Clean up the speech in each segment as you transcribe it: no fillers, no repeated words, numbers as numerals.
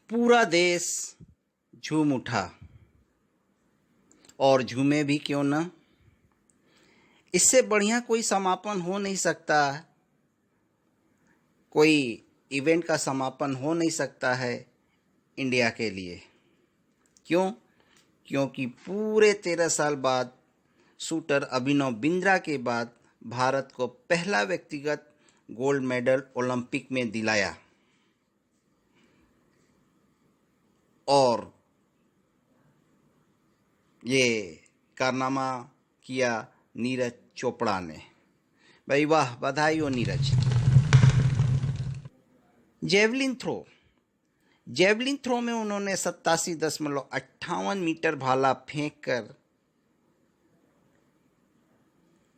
पूरा देश झूम उठा और झूमे भी क्यों न। इससे बढ़िया कोई समापन हो नहीं सकता, कोई इवेंट का समापन हो नहीं सकता है इंडिया के लिए। क्यों? क्योंकि पूरे 13 साल बाद शूटर अभिनव बिंद्रा के बाद भारत को पहला व्यक्तिगत गोल्ड मेडल ओलंपिक में दिलाया और ये कारनामा किया नीरज चोपड़ा ने। भाई वाह, बधाई हो नीरज। जेवलिन थ्रो में उन्होंने 87.58 मीटर भाला फेंककर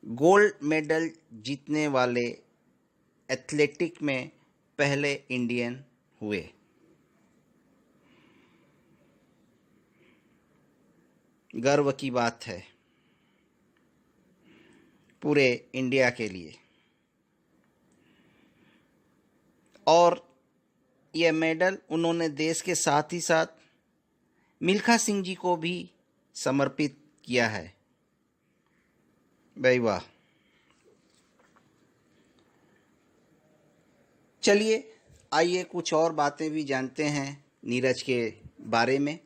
गोल्ड मेडल जीतने वाले एथलेटिक में पहले इंडियन हुए। गर्व की बात है पूरे इंडिया के लिए। और यह मेडल उन्होंने देश के साथ ही साथ मिल्खा सिंह जी को भी समर्पित किया है। भाई वाह। चलिए आइए कुछ और बातें भी जानते हैं नीरज के बारे में।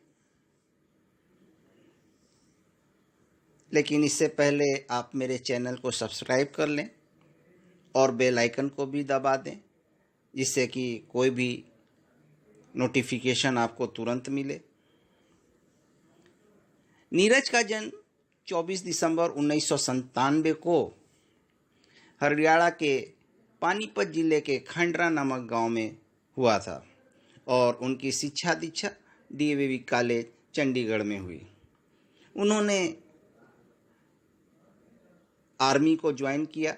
लेकिन इससे पहले आप मेरे चैनल को सब्सक्राइब कर लें और बेल आइकन को भी दबा दें, जिससे कि कोई भी नोटिफिकेशन आपको तुरंत मिले। नीरज का जन्म 24 दिसंबर 1997 को हरियाणा के पानीपत जिले के खंडरा नामक गांव में हुआ था और उनकी शिक्षा दीक्षा डीएवी कॉलेज चंडीगढ़ में हुई। उन्होंने आर्मी को ज्वाइन किया।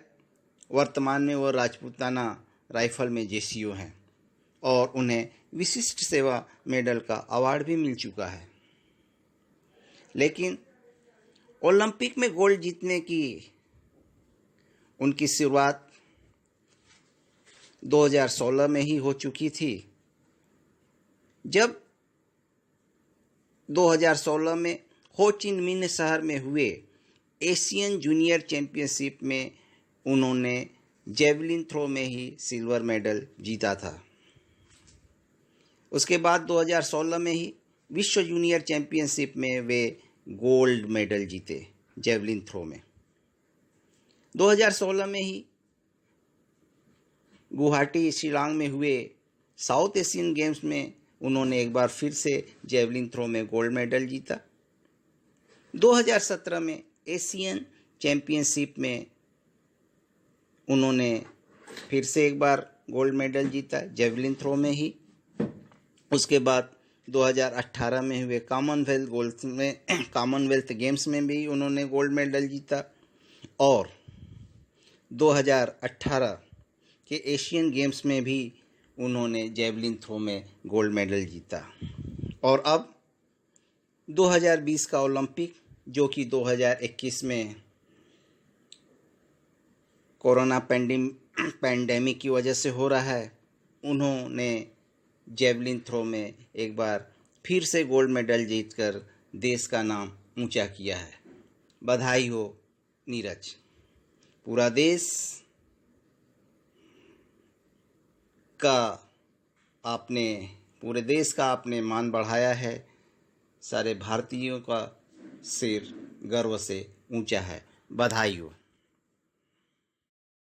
वर्तमान में वो राजपूताना राइफल में जेसीओ हैं और उन्हें विशिष्ट सेवा मेडल का अवार्ड भी मिल चुका है। लेकिन ओलंपिक में गोल्ड जीतने की उनकी शुरुआत 2016 में ही हो चुकी थी, जब 2016 में हो ची मिन्ह शहर में हुए एशियन जूनियर चैंपियनशिप में उन्होंने जेवलिन थ्रो में ही सिल्वर मेडल जीता था। उसके बाद 2016 में ही विश्व जूनियर चैंपियनशिप में वे गोल्ड मेडल जीते जेवलिन थ्रो में। 2016 में ही गुवाहाटी शिलांग में हुए साउथ एशियन गेम्स में उन्होंने एक बार फिर से जेवलिन थ्रो में गोल्ड मेडल जीता। 2017 में एशियन चैंपियनशिप में उन्होंने फिर से एक बार गोल्ड मेडल जीता जेवलिन थ्रो में ही। उसके बाद 2018 में हुए कॉमनवेल्थ गेम्स में भी उन्होंने गोल्ड मेडल जीता और 2018 के एशियन गेम्स में भी उन्होंने जेवलिन थ्रो में गोल्ड मेडल जीता। और अब 2020 का ओलंपिक, जो कि 2021 में कोरोना पैंडेमिक की वजह से हो रहा है, उन्होंने जेवलिन थ्रो में एक बार फिर से गोल्ड मेडल जीतकर देश का नाम ऊंचा किया है। बधाई हो नीरज। पूरा देश का आपने मान बढ़ाया है। सारे भारतीयों का सिर गर्व से ऊंचा है। बधाई हो।